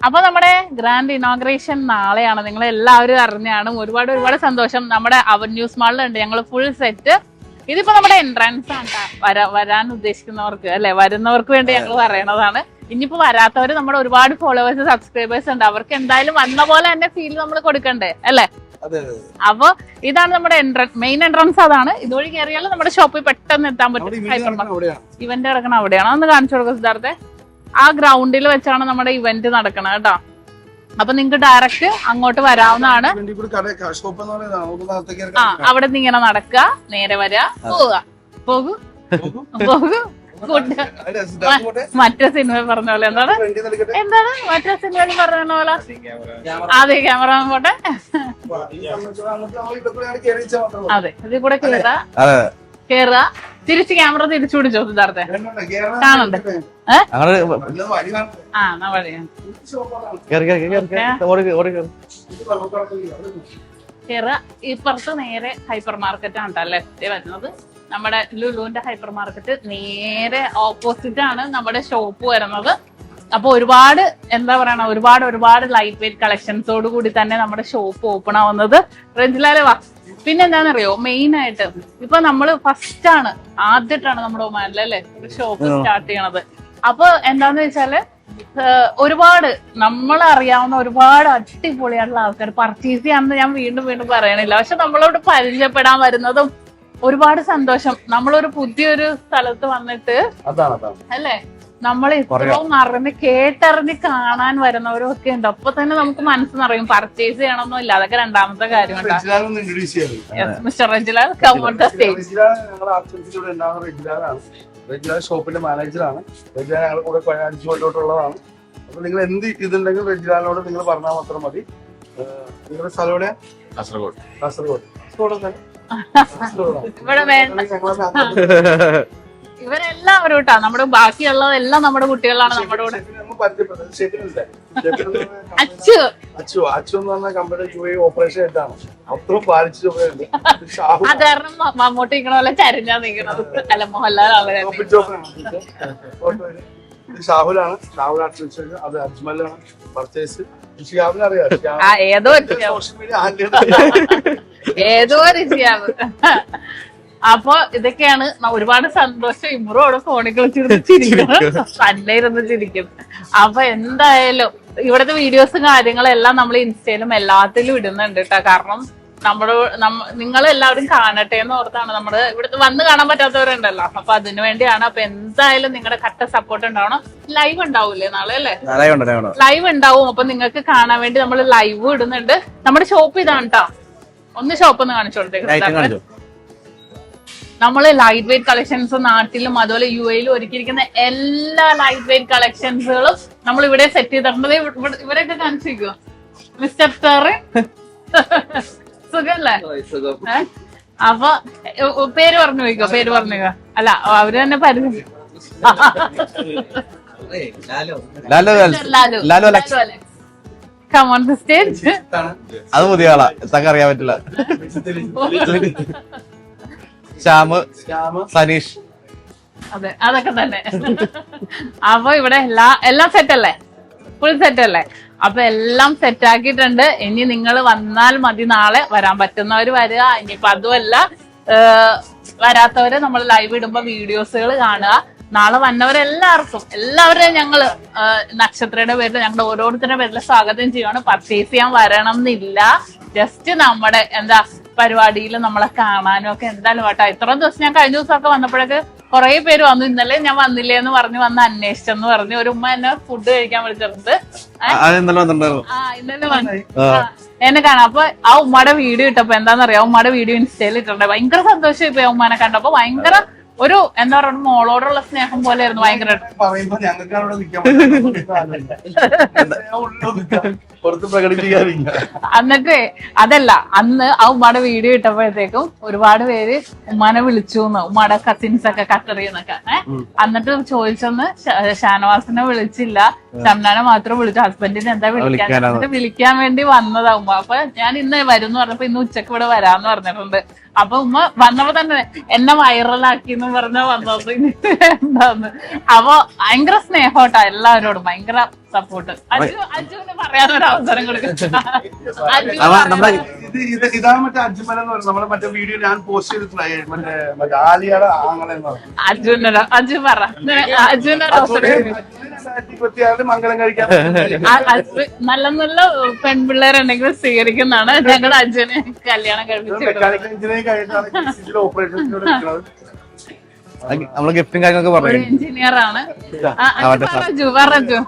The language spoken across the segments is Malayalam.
അപ്പൊ നമ്മുടെ ഗ്രാൻഡ് ഇനോഗ്രേഷൻ നാളെയാണ്. നിങ്ങൾ എല്ലാവരും അറിഞ്ഞാണ്. ഒരുപാട് ഒരുപാട് സന്തോഷം. നമ്മുടെ അവന്യൂസ് മാളിലുണ്ട് ഞങ്ങൾ ഫുൾ സെറ്റ്. ഇതിപ്പോ നമ്മുടെ എൻട്രൻസ് ആണ് വരാൻ ഉദ്ദേശിക്കുന്നവർക്ക് അല്ലെ, വരുന്നവർക്ക് വേണ്ടി ഞങ്ങൾ പറയണതാണ്. ഇനിയിപ്പോ വരാത്തവര് നമ്മുടെ ഒരുപാട് ഫോളോവേഴ്സ് സബ്സ്ക്രൈബേഴ്സ് ഉണ്ട്, അവർക്ക് എന്തായാലും വന്ന പോലെ തന്നെ ഫീൽ നമ്മൾ കൊടുക്കണ്ടേ അല്ലെ. അപ്പൊ ഇതാണ് നമ്മുടെ മെയിൻ എൻട്രൻസ്, അതാണ്. ഇതുവഴി കയറിയാൽ നമ്മുടെ ഷോപ്പിൽ പെട്ടെന്ന് എത്താൻ പറ്റും. ഇവന്റ് നടക്കണം അവിടെയാണ്. ഒന്ന് കാണിച്ചു കൊടുക്കുക സിദ്ധാർത്ഥെ. ആ ഗ്രൗണ്ടിൽ വെച്ചാണ് നമ്മുടെ ഇവന്റ് നടക്കണത് കേട്ടോ. അപ്പൊ നിങ്ങക്ക് ഡയറക്റ്റ് അങ്ങോട്ട് വരാവുന്നതാണ്. ആ അവിടെ നിന്ന് ഇങ്ങനെ നടക്കുക, നേരെ വരിക, പോവുക. പോകൂ പോകൂ. മറ്റേ സിനിമ പറഞ്ഞ പോലെ എന്താണ് മറ്റേ സിനിമയിൽ പറഞ്ഞ പോലെ അതെ, ക്യാമറ പോട്ടെ. അതെ, ഇതിൽ കൂടെ കേറുക, തിരിച്ച് ക്യാമറ തിരിച്ചു പിടിച്ചോ സിദ്ധാർത്ഥെ. കാണണ്ടേ? കേറുക. ഇപ്പുറത്ത് നേരെ ഹൈപ്പർ മാർക്കറ്റ് ആണ് കേട്ടോ ലെഫ്റ്റ് വരുന്നത്. നമ്മുടെ ലുലുവിന്റെ ഹൈപ്പർ മാർക്കറ്റ് നേരെ ഓപ്പോസിറ്റ് ആണ് നമ്മുടെ ഷോപ്പ് വരുന്നത്. അപ്പൊ ഒരുപാട് എന്താ പറയണ, ഒരുപാട് ലൈറ്റ് വെയിറ്റ് കളക്ഷൻസോട് കൂടി തന്നെ നമ്മുടെ ഷോപ്പ് ഓപ്പൺ ആവുന്നത്. റെജിലാലെ വാ. പിന്നെ എന്താണെന്നറിയോ, മെയിൻ ആയിട്ട് ഇപ്പൊ നമ്മള് ആദ്യമായിട്ടാണ് നമ്മുടെ ഒമാനിലല്ലേ ഒരു ഷോപ്പ് സ്റ്റാർട്ട് ചെയ്യണത്. അപ്പൊ എന്താന്ന് വെച്ചാല് ഒരുപാട് നമ്മളറിയാവുന്ന ഒരുപാട് അടിപൊളിയായിട്ടുള്ള ആൾക്കാർ പർച്ചേസ് ചെയ്യാമെന്ന് ഞാൻ വീണ്ടും പറയണില്ല. പക്ഷെ നമ്മളോട് പരിചയപ്പെടാൻ വരുന്നതും ഒരുപാട് സന്തോഷം. നമ്മളൊരു പുതിയൊരു സ്ഥലത്ത് വന്നിട്ട് അല്ലേ, നമ്മൾ ഇത്രയും കേട്ടറിഞ്ഞ് കാണാൻ വരുന്നവരും ഒക്കെ ഉണ്ട്. അപ്പൊ തന്നെ നമുക്ക് മനസ്സിനറിയും പർച്ചേസ് ചെയ്യണമെന്നോ ഇല്ല. അതൊക്കെ രണ്ടാമത്തെ കാര്യം. മിസ്റ്റർ റെജിലാൽ ഷോപ്പിന്റെ മാനേജറാണ്. റെജിലാൽ ഞങ്ങളുടെ കൂടെ 5 കൊല്ലത്തോട്ടുള്ളതാണ്. അപ്പൊ നിങ്ങൾ എന്ത് ഇതുണ്ടെങ്കിൽ റെജിലാലിനോട് നിങ്ങൾ പറഞ്ഞാൽ മാത്രം മതി. നിങ്ങളുടെ സ്ഥലം എവിടെയാ? കാസർഗോഡ്. ഇവിടെ ഇവരെല്ലാവരും കേട്ടോ നമ്മുടെ ബാക്കിയുള്ളതെല്ലാം നമ്മുടെ കുട്ടികളാണ്. നമ്മുടെ കൂടെ അച്ചു എന്ന് പറഞ്ഞ കമ്പനി ഓപ്പറേഷൻ ആയിട്ടാണ് അത്രയും പാലിച്ചു. അത് കാരണം മമ്മൂട്ടി നിക്കണ പോലെ ചരിഞ്ഞാ നിക്കണത്. അല്ല, മോഹൻലാൽ ഷാഹുലാണ്. അത് അജ്മലാണ് പർച്ചേസ്. ഏതോ ഋഷിയാവ്. അപ്പൊ ഇതൊക്കെയാണ്. ഒരുപാട് സന്തോഷം. ഇമ്രോ അവിടെ ഫോണിൽ കളിച്ചിരുന്ന് തന്നെ ഇരുന്ന് ചിരിക്കും. അപ്പൊ എന്തായാലും ഇവിടുത്തെ വീഡിയോസും കാര്യങ്ങളെല്ലാം നമ്മൾ ഇൻസ്റ്റയിലും എല്ലാത്തിലും ഇടുന്നുണ്ട് കേട്ടോ. കാരണം നിങ്ങളെല്ലാവരും കാണട്ടെ എന്ന് ഓർത്താണ്. നമ്മള് ഇവിടുത്തെ വന്ന് കാണാൻ പറ്റാത്തവരുണ്ടല്ലോ, അപ്പൊ അതിനു വേണ്ടിയാണ്. അപ്പൊ എന്തായാലും നിങ്ങളുടെ കട്ട സപ്പോർട്ട് ഉണ്ടാവണം. ലൈവ് ഉണ്ടാവൂലേ നാളെ അല്ലേ? ലൈവ് ഉണ്ടാവും. അപ്പൊ നിങ്ങൾക്ക് കാണാൻ വേണ്ടി നമ്മൾ ലൈവ് ഇടുന്നുണ്ട്. നമ്മുടെ ഷോപ്പ് ഇതാണ് കേട്ടോ. ഒന്ന് ഷോപ്പ് ഒന്ന് കാണിച്ചു കൊടുത്തേക്ക്. നമ്മള് ലൈറ്റ് വെയിറ്റ് കളക്ഷൻസ് നാട്ടിലും അതുപോലെ UAE ഒരുക്കിയിരിക്കുന്ന എല്ലാ ലൈറ്റ് വെയിറ്റ് കളക്ഷൻസുകളും നമ്മൾ ഇവിടെ സെറ്റ് ചെയ്തിട്ടുണ്ട്. ഇവരൊക്കെ കാണിച്ചിരിക്കുവോ മിസ്റ്റർ സാറ്? സുഖല്ലേ? അപ്പൊ പേര് പറഞ്ഞു പോയിക്കോ. അല്ല, അവര് തന്നെ പരിചയം. Come on the stage. അത് പുതിയ ആളാ, ഇതൊക്കെ അറിയാൻ പറ്റില്ല. ശ്യാമ്, സനീഷ്. അതെ, അതൊക്കെ തന്നെ. അപ്പൊ ഇവിടെ എല്ലാം സെറ്റ് അല്ലേ? ഫുൾ സെറ്റ് അല്ലേ? അപ്പൊ എല്ലാം സെറ്റ് ആക്കിയിട്ടുണ്ട്. ഇനി നിങ്ങൾ വന്നാൽ മതി. നാളെ വരാൻ പറ്റുന്നവര് വരിക. ഇനിയിപ്പൊ അതുമല്ല, വരാത്തവര് നമ്മൾ ലൈവ് ഇടുമ്പോ വീഡിയോസുകൾ കാണുക. നാളെ എല്ലാവരെയും ഞങ്ങള് നക്ഷത്രയുടെ പേരിൽ ഞങ്ങളുടെ ഓരോരുത്തരുടെ പേരിൽ സ്വാഗതം ചെയ്യുകയാണ്. പർച്ചേസ് ചെയ്യാൻ വരണം എന്നില്ല, ജസ്റ്റ് നമ്മുടെ പരിപാടിയിൽ നമ്മളെ കാണാനും ഒക്കെ എന്തായാലും കേട്ടോ. ഇത്രയും ദിവസം ഞാൻ കഴിഞ്ഞ ദിവസമൊക്കെ വന്നപ്പോഴൊക്കെ കുറെ പേര് വന്നു. ഇന്നലെ ഞാൻ വന്നില്ലേ എന്ന് വന്ന് അന്വേഷിച്ചെന്ന് പറഞ്ഞു. ഒരു ഉമ്മ എന്നെ ഫുഡ് കഴിക്കാൻ വിളിച്ചിട്ടുണ്ട്. ഇന്നലെ വന്നു എന്നെ കാണാം. അപ്പൊ ആ ഉമ്മയുടെ വീഡിയോ ഇട്ടപ്പോ എന്താണെന്നറിയാം, ഉമ്മയുടെ വീഡിയോ ഇൻസ്റ്റയിൽ ഇട്ടിട്ടുണ്ട്. ഭയങ്കര സന്തോഷം ഇപ്പൊ ഉമ്മാനെ കണ്ടപ്പോ. ഭയങ്കര ഒരു എന്താ പറയുക, മോളോടുള്ള സ്നേഹം പോലെയായിരുന്നു. ഭയങ്കര എന്നിട്ട് അതല്ല, അന്ന് ആ ഉമ്മയുടെ വീഡിയോ ഇട്ടപ്പോഴത്തേക്കും ഒരുപാട് പേര് ഉമ്മാനെ വിളിച്ചു. ഉമ്മയുടെ കസിൻസ് ഒക്കെ ഖത്തറിന്നൊക്കെ. എന്നിട്ട് ചോദിച്ചെന്ന് ഷാനവാസിനെ വിളിച്ചില്ല, ഷംനാനെ മാത്രം വിളിച്ചു. ഹസ്ബൻഡിനെ എന്താ വിളിക്കാൻ വേണ്ടി വന്നതാ ഉമ്മ. അപ്പൊ ഞാൻ ഇന്ന് വരും പറഞ്ഞപ്പോ ഇന്ന് ഉച്ചക്ക് ഇവിടെ വരാന്ന് പറഞ്ഞിട്ടുണ്ട്. അപ്പൊ ഉമ്മ വന്നപ്പോ തന്നെ എന്നെ വൈറലാക്കി എന്ന് പറഞ്ഞ വന്നത് എന്താന്ന്. അപ്പൊ ഭയങ്കര സ്നേഹോട്ടാ എല്ലാവരോടും. ഭയങ്കര സപ്പോർട്ട്. അജുവിന് പറയാനൊരു അവസരം കൊടുക്കും. ഇതാണ് മറ്റേ അജ്മല എന്ന് പറയുന്നത്. നമ്മളെ മറ്റേ വീഡിയോ ഞാൻ പോസ്റ്റ് ചെയ്തിട്ടുണ്ടായി. മറ്റേ ആലിയുടെ ആങ്ങളെ എന്ന് പറയുന്നത്. അജു പറ, അജുവിനൊരു അവസരം. മംഗലം കഴിക്കാൻ നല്ല നല്ല പെൺപിള്ളേരുണ്ടെങ്കിൽ സ്വീകരിക്കുന്നതാണ്. ഞങ്ങളുടെ അജുനെ കല്യാണം കഴിപ്പിച്ചു. മെക്കാനിക്കൽ എഞ്ചിനീയറിംഗ് കഴിഞ്ഞിട്ടാണ് ഓപ്പറേഷൻസിലൂടെ നിൽക്കുന്നത്. നമ്മള് ഗിഫ്റ്റും കാര്യങ്ങളൊക്കെ ഒരു പറഞ്ഞു. എഞ്ചിനീയർ ആണ്. പറഞ്ഞു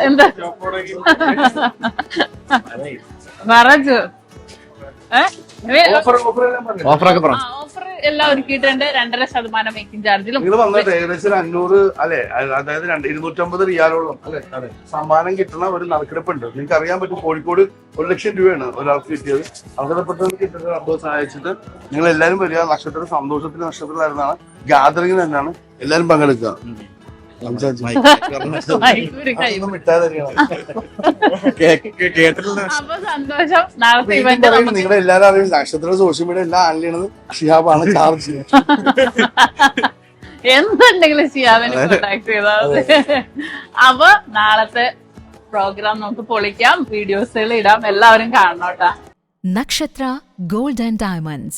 എന്താ പറഞ്ഞു ഓഫറൊക്കെ പറഞ്ഞു. ഓഫർ എല്ലാം ഒരുക്കിയിട്ടുണ്ട്. 2.5% മേക്കിംഗ് ചാർജിലും. നിങ്ങൾ വന്നിട്ട് ഏകദേശം 500 അല്ലെ, അതായത് 250 റിയാലോളം അല്ലെ സമ്മാനം കിട്ടുന്ന ഒരു നറുക്കെടുപ്പുണ്ട്. നിങ്ങൾക്ക് അറിയാൻ പറ്റും. കോഴിക്കോട് 1 ലക്ഷം രൂപയാണ് ഒരാൾക്ക് കിട്ടിയത്. അർഹതപ്പെട്ടവർക്ക് കിട്ടുന്ന സംഭവം സഹായിച്ചിട്ട് നിങ്ങൾ എല്ലാവരും വരിക. നക്ഷത്ര സന്തോഷത്തിന് നക്ഷത്രത്തിലായിരുന്നാണ് ഗാദറിംഗ് തന്നെയാണ്. എല്ലാരും പങ്കെടുക്കുക. അപ്പൊ സന്തോഷം. നാളത്തെ ഇവന്റ് നിങ്ങളെ എല്ലാവരും അറിയും. നക്ഷത്ര സോഷ്യൽ മീഡിയ എല്ലാം ഹാൻഡിൽ ചെയ്യണത് ഷിഹാബാണ്. ചാർജ് എന്തുണ്ടെങ്കിലും ഷിയാബിനെ കോണ്ടാക്ട് ചെയ്താൽ മതി. അപ്പൊ നാളത്തെ പ്രോഗ്രാം നമുക്ക് പൊളിക്കാം. വീഡിയോസുകൾ ഇടാം. എല്ലാവരും കാണണം കേട്ടാ. Nakshatra Gold and Diamonds.